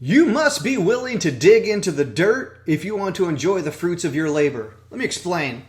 You must be willing to dig into the dirt if you want to enjoy the fruits of your labor. Let me explain.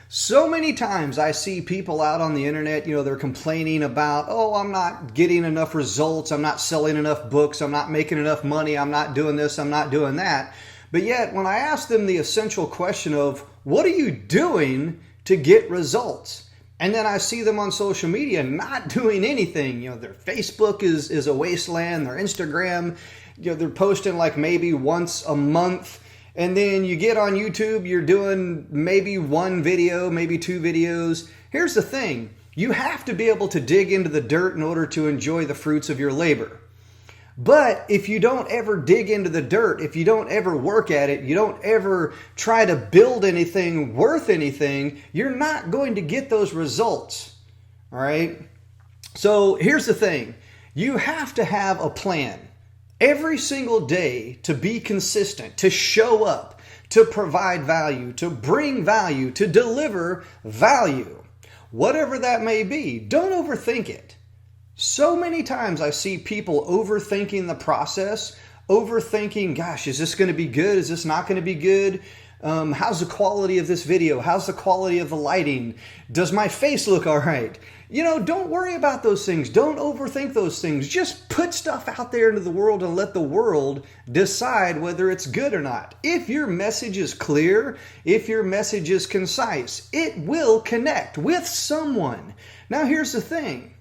So many times I see people out on the internet, they're complaining about, oh, I'm not getting enough results, I'm not selling enough books, I'm not making enough money, I'm not doing this, I'm not doing that. But yet, when I ask them the essential question of, what are you doing to get results? And then I see them on social media not doing anything. Their Facebook is a wasteland, their Instagram, they're posting like maybe once a month. And then you get on YouTube, you're doing maybe one video, maybe two videos. Here's the thing. You have to be able to dig into the dirt in order to enjoy the fruits of your labor. But if you don't ever dig into the dirt, if you don't ever work at it, you don't ever try to build anything worth anything, you're not going to get those results. All right? So here's the thing. You have to have a plan every single day to be consistent, to show up, to provide value, to bring value, to deliver value. Whatever that may be, don't overthink it. So many times I see people overthinking the process, overthinking, gosh, is this going to be good? Is this not going to be good? How's the quality of this video? How's the quality of the lighting? Does my face look all right? Don't worry about those things. Don't overthink those things. Just put stuff out there into the world and let the world decide whether it's good or not. If your message is clear, if your message is concise, it will connect with someone. Now, here's the thing.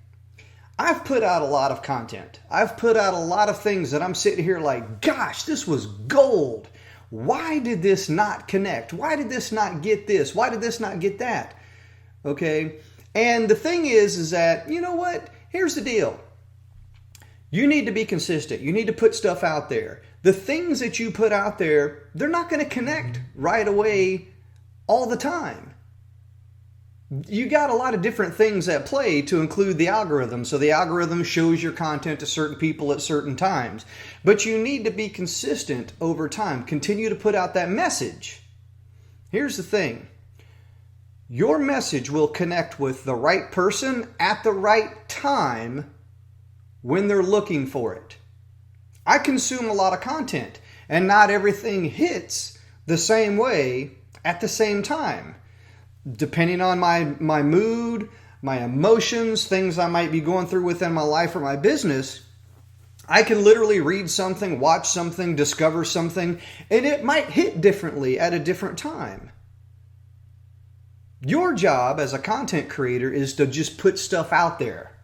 I've put out a lot of content. I've put out a lot of things that I'm sitting here like, gosh, this was gold. Why did this not connect? Why did this not get this? Why did this not get that? Okay. And the thing is that, you know what? Here's the deal. You need to be consistent. You need to put stuff out there. The things that you put out there, they're not going to connect right away all the time. You got a lot of different things at play to include the algorithm. So the algorithm shows your content to certain people at certain times. But you need to be consistent over time. Continue to put out that message. Here's the thing. Your message will connect with the right person at the right time when they're looking for it. I consume a lot of content, and not everything hits the same way at the same time. Depending on my mood, my emotions, things I might be going through within my life or my business, I can literally read something, watch something, discover something, and it might hit differently at a different time. Your job as a content creator is to just put stuff out there.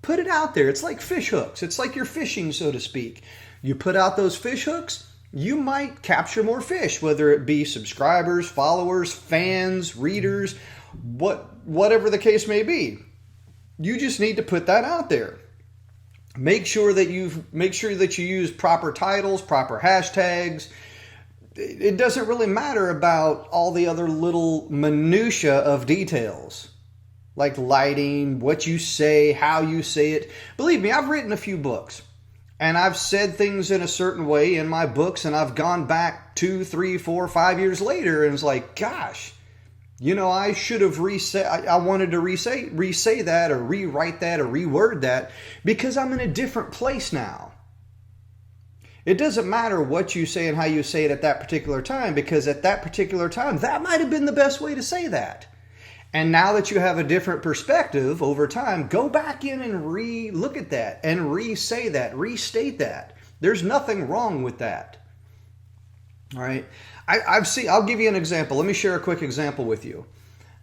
Put it out there. It's like fish hooks. It's like you're fishing, so to speak. You put out those fish hooks, you might capture more fish, whether it be subscribers, followers, fans, readers, whatever the case may be. You just need to put that out there. Make sure that you use proper titles, proper hashtags. It doesn't really matter about all the other little minutia of details, like lighting, what you say, how you say it. Believe me, I've written a few books. And I've said things in a certain way in my books, and I've gone back 2, 3, 4, 5 years later, and it's like, gosh, I should have I wanted to re-say that, or rewrite that, or reword that, because I'm in a different place now. It doesn't matter what you say and how you say it at that particular time, because at that particular time, that might have been the best way to say that. And now that you have a different perspective over time, go back in and re-look at that and re-say that, restate that. There's nothing wrong with that. All right. I'll give you an example. Let me share a quick example with you.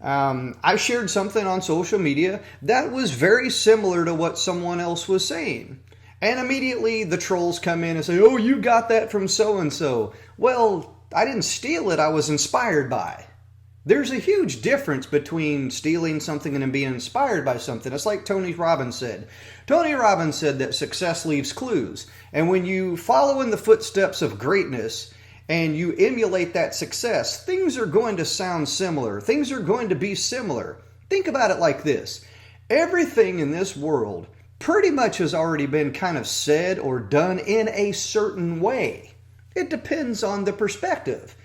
I shared something on social media that was very similar to what someone else was saying. And immediately the trolls come in and say, oh, you got that from so-and-so. Well, I didn't steal it. I was inspired by. There's a huge difference between stealing something and being inspired by something. It's like Tony Robbins said. Tony Robbins said that success leaves clues. And when you follow in the footsteps of greatness and you emulate that success, things are going to sound similar. Things are going to be similar. Think about it like this. Everything in this world pretty much has already been kind of said or done in a certain way. It depends on the perspective.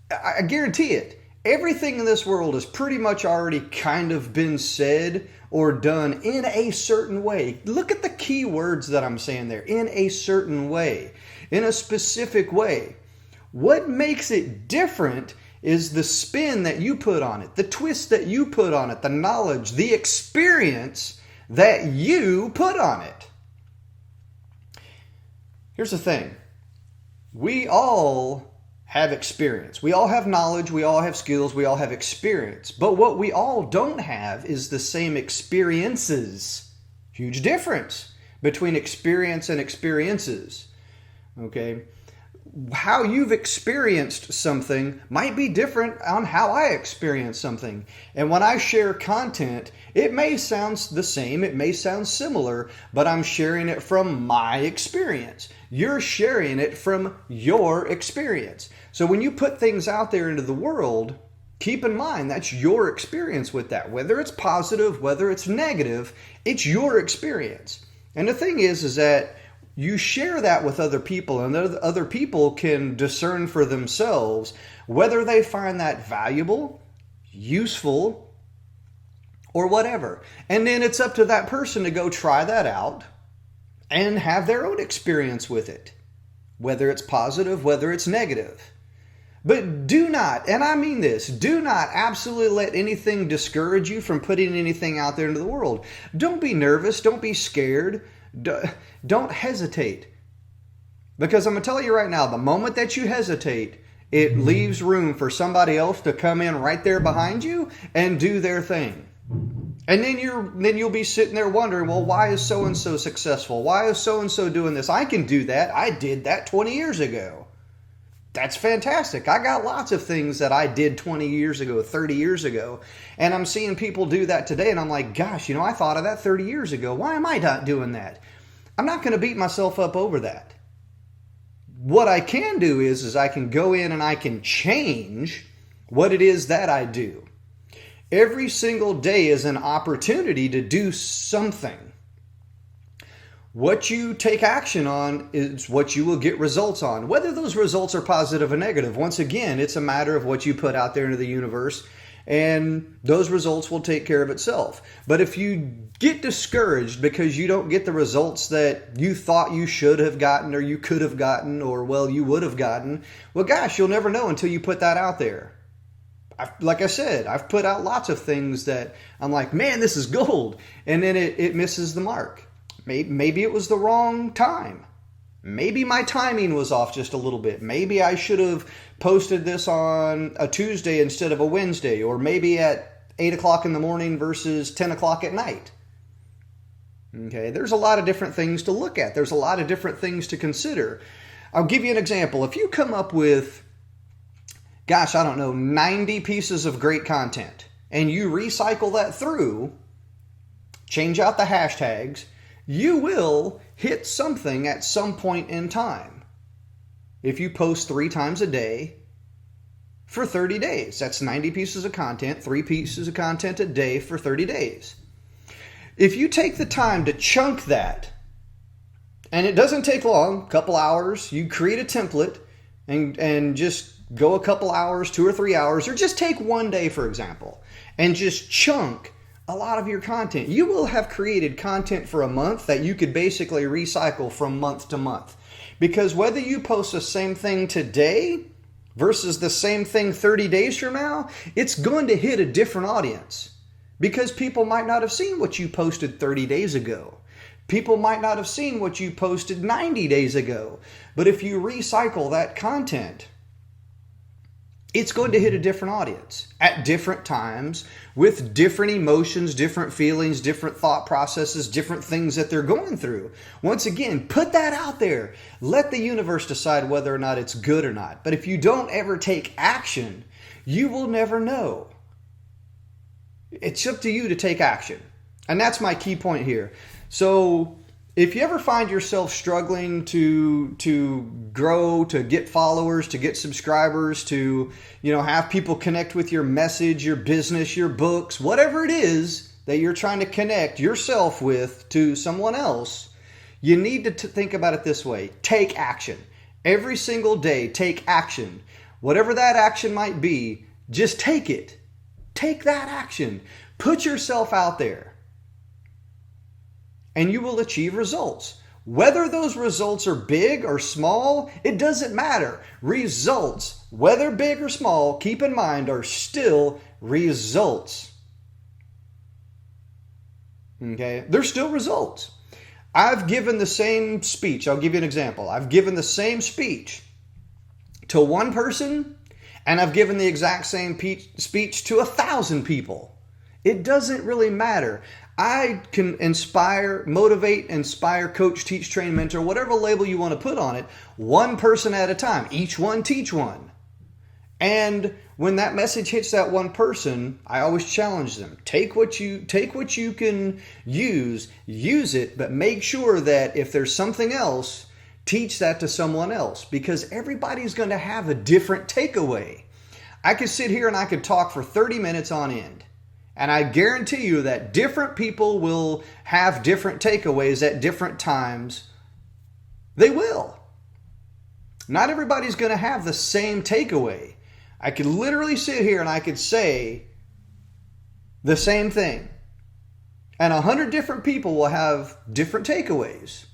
I guarantee it. Everything in this world has pretty much already kind of been said or done in a certain way. Look at the key words that I'm saying there. In a certain way. In a specific way. What makes it different is the spin that you put on it, the twist that you put on it, the knowledge, the experience that you put on it. Here's the thing. We all have experience. We all have knowledge. We all have skills. We all have experience. But what we all don't have is the same experiences. Huge difference between experience and experiences. Okay? How you've experienced something might be different on how I experience something. And when I share content, it may sound the same, it may sound similar, but I'm sharing it from my experience. You're sharing it from your experience. So when you put things out there into the world, keep in mind that's your experience with that. Whether it's positive, whether it's negative, it's your experience. And the thing is that you share that with other people, and other people can discern for themselves whether they find that valuable, useful, or whatever. And then it's up to that person to go try that out and have their own experience with it, whether it's positive, whether it's negative. But do not, and I mean this, do not absolutely let anything discourage you from putting anything out there into the world. Don't be nervous. Don't be scared. Don't hesitate. Because I'm going to tell you right now, the moment that you hesitate, it leaves room for somebody else to come in right there behind you and do their thing. And then you'll be sitting there wondering, well, why is so-and-so successful? Why is so-and-so doing this? I can do that. I did that 20 years ago. That's fantastic. I got lots of things that I did 20 years ago, 30 years ago. And I'm seeing people do that today. And I'm like, gosh, I thought of that 30 years ago. Why am I not doing that? I'm not going to beat myself up over that. What I can do is I can go in and I can change what it is that I do. Every single day is an opportunity to do something. What you take action on is what you will get results on. Whether those results are positive or negative, once again, it's a matter of what you put out there into the universe, and those results will take care of itself. But if you get discouraged because you don't get the results that you thought you should have gotten or you could have gotten or, well, you would have gotten, well, gosh, you'll never know until you put that out there. Like I said, I've put out lots of things that I'm like, man, this is gold. And then it misses the mark. Maybe it was the wrong time. Maybe my timing was off just a little bit. Maybe I should have posted this on a Tuesday instead of a Wednesday, or maybe at 8 o'clock in the morning versus 10 o'clock at night. Okay, there's a lot of different things to look at. There's a lot of different things to consider. I'll give you an example. If you come up with, 90 pieces of great content, and you recycle that through, change out the hashtags, you will hit something at some point in time. If you post 3 times a day for 30 days, that's 90 pieces of content, 3 pieces of content a day for 30 days. If you take the time to chunk that, and it doesn't take long, a couple hours, you create a template and just go a couple hours, 2 or 3 hours, or just take one day, for example, and just chunk a lot of your content. You will have created content for a month that you could basically recycle from month to month. Because whether you post the same thing today versus the same thing 30 days from now, it's going to hit a different audience. Because people might not have seen what you posted 30 days ago. People might not have seen what you posted 90 days ago. But if you recycle that content, it's going to hit a different audience at different times with different emotions, different feelings, different thought processes, different things that they're going through. Once again, put that out there. Let the universe decide whether or not it's good or not. But if you don't ever take action, you will never know. It's up to you to take action. And that's my key point here. So if you ever find yourself struggling to grow, to get followers, to get subscribers, to have people connect with your message, your business, your books, whatever it is that you're trying to connect yourself with to someone else, you need to think about it this way. Take action. Every single day, take action. Whatever that action might be, Just take it. Take that action. Put yourself out there. And you will achieve results. Whether those results are big or small, it doesn't matter. Results, whether big or small, keep in mind, are still results. Okay? They're still results. I've given the same speech. I'll give you an example. I've given the same speech to one person, and I've given the exact same speech to 1,000 people. It doesn't really matter. I can inspire, motivate, inspire, coach, teach, train, mentor, whatever label you want to put on it, one person at a time. Each one teach one. And when that message hits that one person, I always challenge them. Take what you can use it, but make sure that if there's something else, teach that to someone else, because everybody's going to have a different takeaway. I could sit here and I could talk for 30 minutes on end. And I guarantee you that different people will have different takeaways at different times. They will. Not everybody's going to have the same takeaway. I could literally sit here and I could say the same thing. And 100 different people will have different takeaways.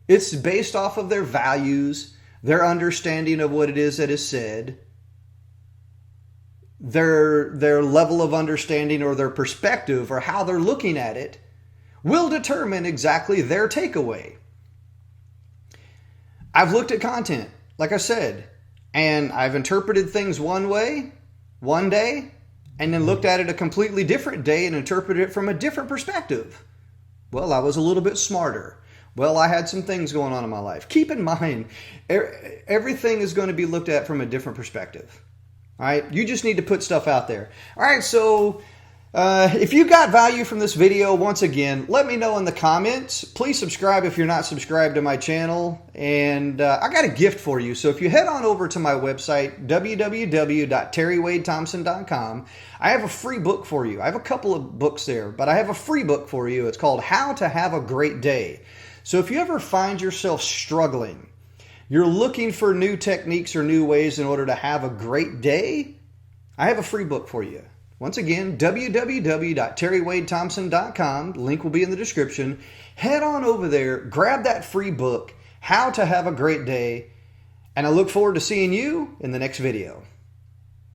It's based off of their values, their understanding of what it is that is said, their level of understanding or their perspective or how they're looking at it will determine exactly their takeaway. I've looked at content, like I said, and I've interpreted things one way, one day, and then looked at it a completely different day and interpreted it from a different perspective. Well, I was a little bit smarter. Well, I had some things going on in my life. Keep in mind, everything is going to be looked at from a different perspective. All right, you just need to put stuff out there. All right, so if you got value from this video, once again, let me know in the comments. Please subscribe if you're not subscribed to my channel. And I got a gift for you. So if you head on over to my website, www.terrywadethompson.com, I have a free book for you. I have a couple of books there, but I have a free book for you. It's called How to Have a Great Day. So if you ever find yourself struggling, you're looking for new techniques or new ways in order to have a great day, I have a free book for you. Once again, www.terrywadethompson.com. The link will be in the description. Head on over there, grab that free book, How to Have a Great Day, and I look forward to seeing you in the next video.